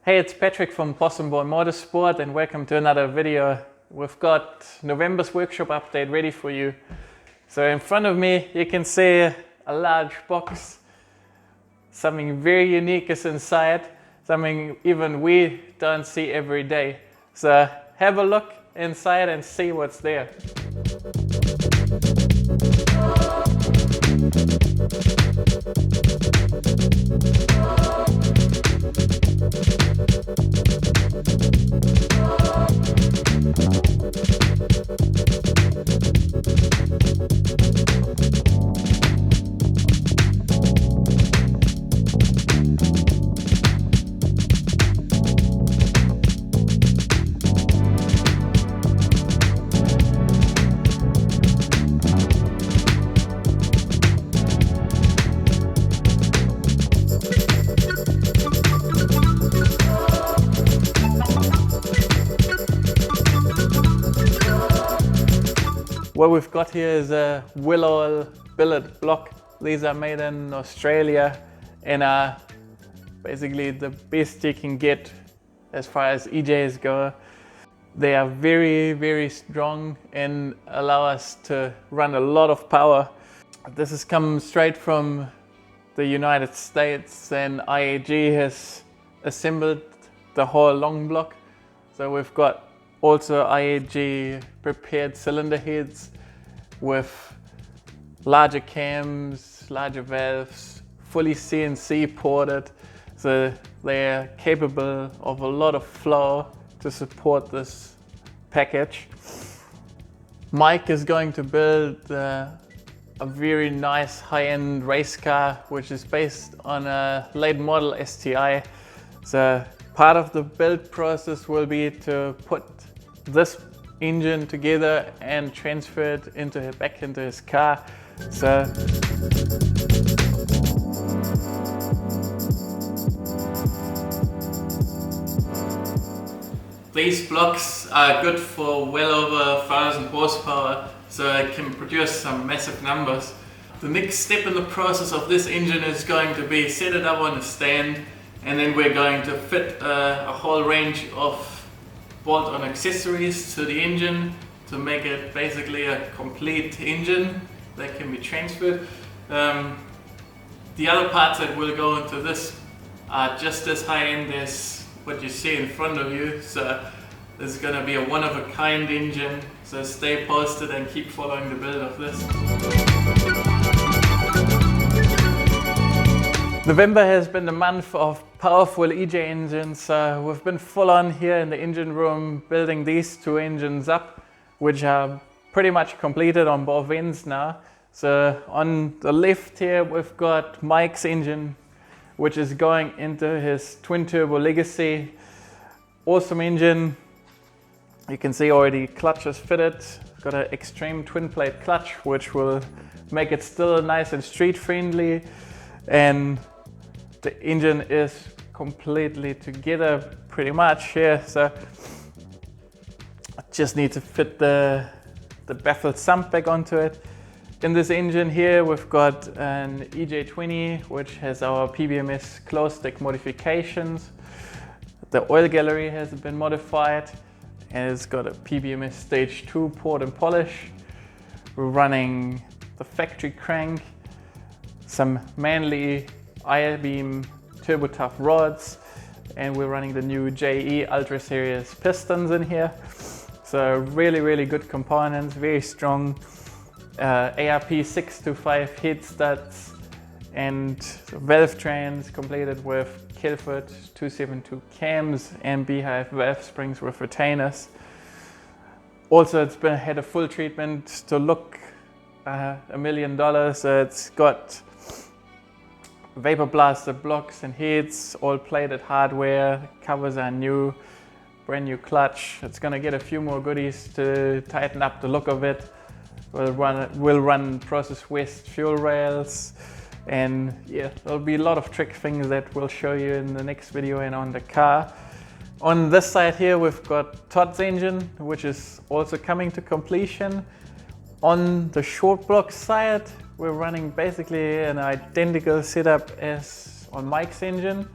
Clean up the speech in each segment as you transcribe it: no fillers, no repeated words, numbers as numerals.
Hey, it's Patrick from Possum Bourne Motorsport and welcome to another video. We've got November's workshop update ready for you. So in front of me you can see a large box. Something very unique is inside, something even we don't see every day. So have a look inside and see what's there. What we've got here is a Willall Billet block. These are made in Australia and are basically the best you can get as far as EJs go. They are very, very strong and allow us to run a lot of power. This has come straight from the United States and IAG has assembled the whole long block. So we've got also IAG prepared cylinder heads with larger cams, larger valves, fully CNC ported, so they're capable of a lot of flow to support this package. Mike is going to build a very nice high-end race car which is based on a late model STI. So part of the build process will be to put this engine together and transfer it back into his car. So these blocks are good for well over 1,000 horsepower, so it can produce some massive numbers. The next step in the process of this engine is going to be set it up on a stand, and then we're going to fit a whole range of bolt-on accessories to the engine to make it basically a complete engine that can be transferred. The other parts that will go into this are just as high-end as what you see in front of you. So this is going to be a one-of-a-kind engine. So stay posted and keep following the build of this. November has been the month of powerful EJ engines. We've been full on here in the engine room building these two engines up, which are pretty much completed on both ends now. So on the left here we've got Mike's engine, which is going into his twin turbo Legacy. Awesome engine. You can see already clutch is fitted. Got an extreme twin plate clutch which will make it still nice and street friendly. And the engine is completely together pretty much here, so I just need to fit the baffled sump back onto it. In this engine here we've got an EJ20 which has our PBMS closed deck modifications. The oil gallery has been modified and it's got a PBMS stage 2 port and polish. We're running the factory crank, some Manly I-beam turbo tough rods, and we're running the new JE Ultra Series pistons in here. So really good components, very strong ARP 625 head studs and valve trains completed with Kelford 272 cams and Beehive valve springs with retainers. Also it's had a full treatment to look $1 million. It's got vapor blaster blocks and heads, all plated hardware, covers are new, brand new clutch. It's gonna get a few more goodies to tighten up the look of it. We'll run Process West fuel rails, and yeah, there'll be a lot of trick things that we'll show you in the next video and on the car. On this side here we've got Todd's engine, which is also coming to completion. On the short block side we're running basically an identical setup as on Mike's engine.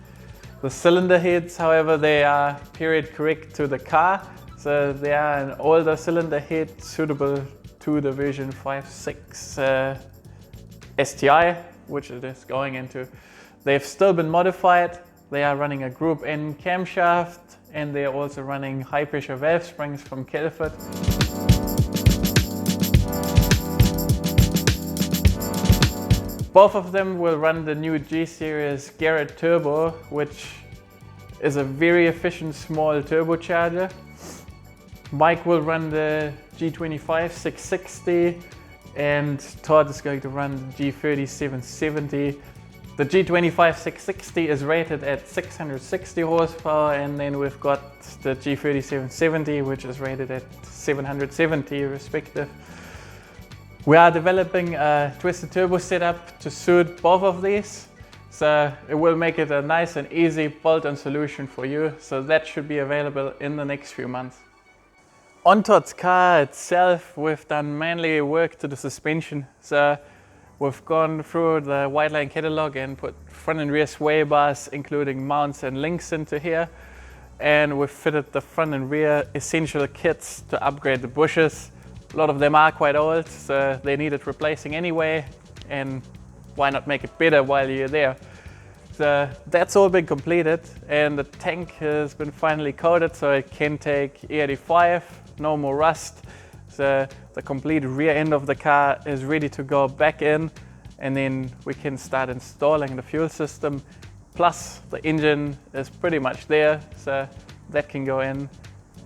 The cylinder heads, however, they are period correct to the car, so they are an older cylinder head suitable to the version 5.6 STI, which it is going into. They've still been modified. They are running a Group N camshaft, and they're also running high pressure valve springs from Kelford. Both of them will run the new G-Series Garrett turbo, which is a very efficient small turbocharger. Mike will run the G25 660 and Todd is going to run the G30 770. The G25 660 is rated at 660 horsepower, and then we've got the G30 770, which is rated at 770 respective. We are developing a twisted turbo setup to suit both of these, so it will make it a nice and easy bolt-on solution for you. So that should be available in the next few months. On Todd's car itself, we've done mainly work to the suspension. So we've gone through the white line catalog and put front and rear sway bars, including mounts and links into here. And we've fitted the front and rear essential kits to upgrade the bushes. A lot of them are quite old, so they needed replacing anyway, and why not make it better while you're there. So that's all been completed, and the tank has been finally coated so it can take EJ25, no more rust. So the complete rear end of the car is ready to go back in, and then we can start installing the fuel system. Plus the engine is pretty much there, so that can go in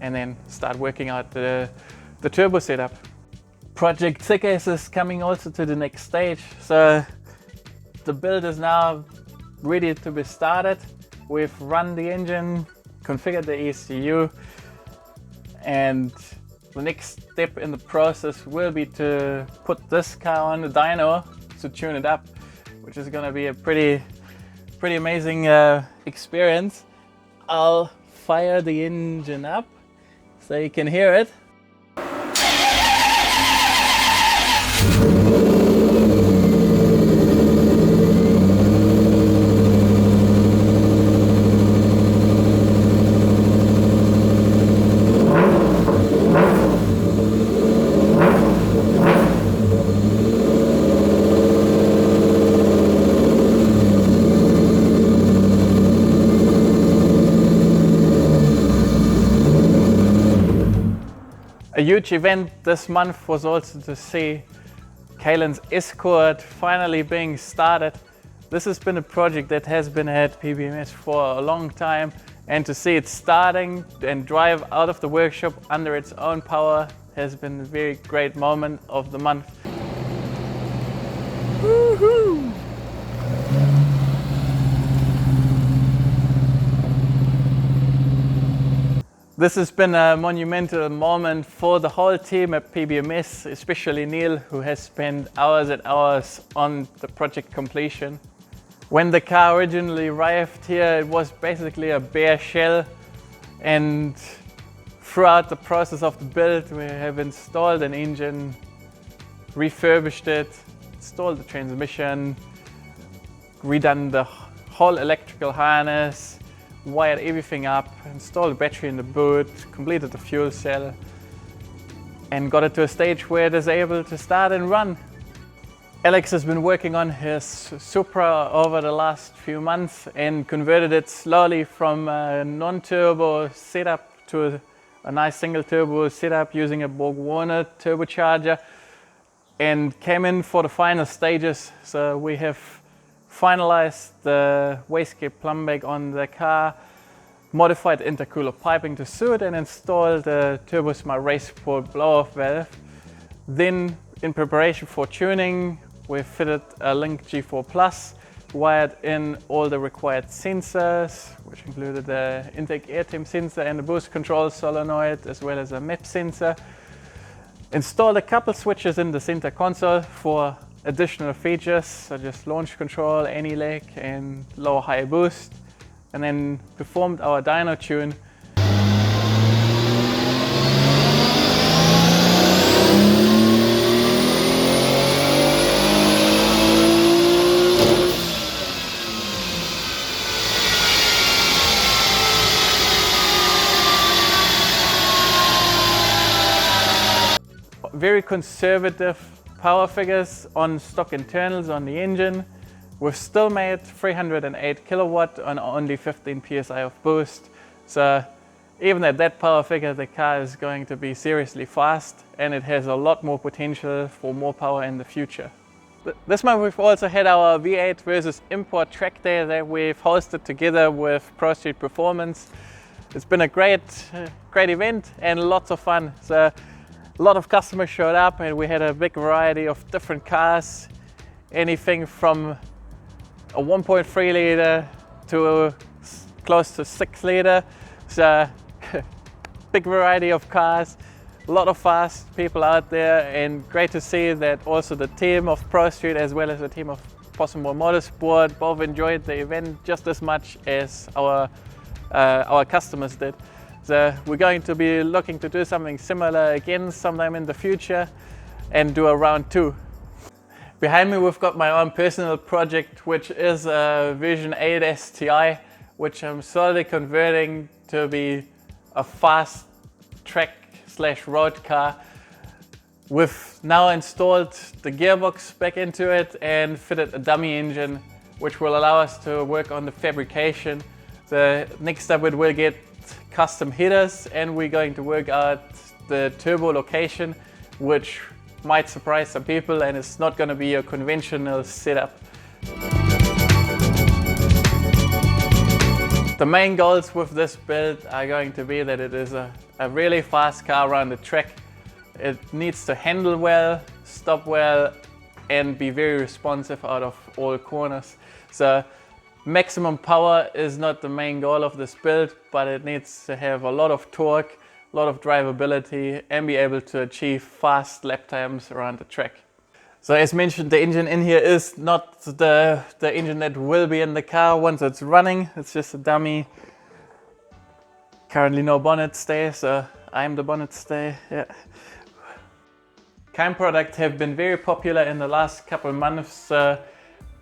and then start working out the turbo setup. Project Hiace is coming also to the next stage. So the build is now ready to be started. We've run the engine, configured the ECU, and the next step in the process will be to put this car on the dyno to tune it up, which is going to be a pretty amazing experience. I'll fire the engine up so you can hear it. A huge event this month was also to see Kaelin's Escort finally being started. This has been a project that has been at PBMS for a long time, and to see it starting and drive out of the workshop under its own power has been a very great moment of the month. Woohoo! This has been a monumental moment for the whole team at PBMS, especially Neil, who has spent hours and hours on the project completion. When the car originally arrived here, it was basically a bare shell, and throughout the process of the build, we have installed an engine, refurbished it, installed the transmission, redone the whole electrical harness, wired everything up, installed a battery in the boot, completed the fuel cell, and got it to a stage where it is able to start and run. Alex has been working on his Supra over the last few months and converted it slowly from a non-turbo setup to a nice single turbo setup using a Bourne turbocharger, and came in for the final stages. So we have finalized the wastegate plumb on the car, modified intercooler piping to suit, and installed the Turbo Supra race port blow-off valve. Then, in preparation for tuning, we fitted a Link G4 Plus, wired in all the required sensors, which included the intake air temp sensor and the boost control solenoid, as well as a MIP sensor. Installed a couple switches in the center console for additional features such as launch control, anti-lag and low-high boost, and then performed our dyno tune. very conservative power figures on stock internals on the engine. We've still made 308 kilowatt on only 15 psi of boost. So even at that power figure, the car is going to be seriously fast, and it has a lot more potential for more power in the future. This month we've also had our V8 versus import track day that we've hosted together with Pro Street Performance. It's been a great event and lots of fun. So a lot of customers showed up and we had a big variety of different cars. Anything from a 1.3 litre to close to 6 litre. So big variety of cars, a lot of fast people out there, and great to see that also the team of Pro Street as well as the team of Possum Motorsport both enjoyed the event just as much as our customers did. So we're going to be looking to do something similar again sometime in the future and do a round 2. Behind me we've got my own personal project, which is a version 8 STI, which I'm slowly converting to be a fast track/road car. We've now installed the gearbox back into it and fitted a dummy engine, which will allow us to work on the fabrication. The next up it will get custom headers, and we're going to work out the turbo location, which might surprise some people, and it's not going to be a conventional setup. The main goals with this build are going to be that it is a really fast car around the track. It needs to handle well, stop well, and be very responsive out of all corners. So maximum power is not the main goal of this build, but it needs to have a lot of torque, a lot of drivability, and be able to achieve fast lap times around the track. So as mentioned, the engine in here is not the engine that will be in the car once it's running. It's just a dummy. Currently no bonnet stay, so I'm the bonnet stay. Yeah. Kind products have been very popular in the last couple of months.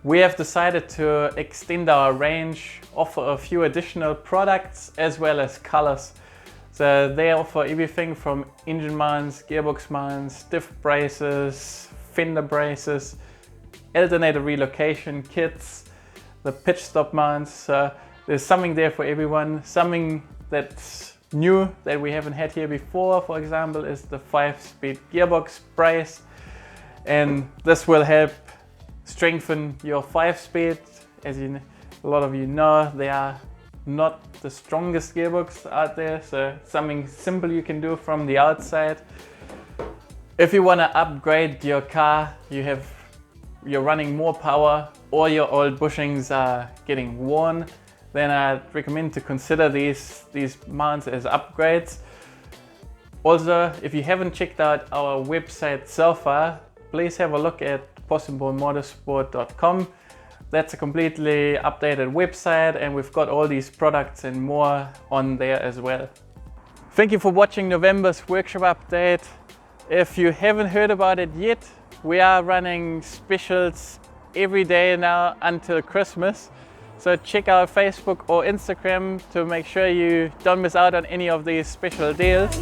We have decided to extend our range, offer a few additional products as well as colors. So they offer everything from engine mounts, gearbox mounts, diff braces, fender braces, alternator relocation kits, the pitch stop mounts. There's something there for everyone. Something that's new that we haven't had here before, for example, is the 5-speed gearbox brace, and this will help strengthen your 5-speed. As a lot of you know, they are not the strongest gearbox out there, so something simple you can do from the outside. If you want to upgrade your car, you're running more power, or your old bushings are getting worn, then I'd recommend to consider these mounts as upgrades. Also, if you haven't checked out our website so far, please have a look at possummotorsport.com. That's a completely updated website, and we've got all these products and more on there as well. Thank you for watching November's workshop update. If you haven't heard about it yet, we are running specials every day now until Christmas. So check out Facebook or Instagram to make sure you don't miss out on any of these special deals.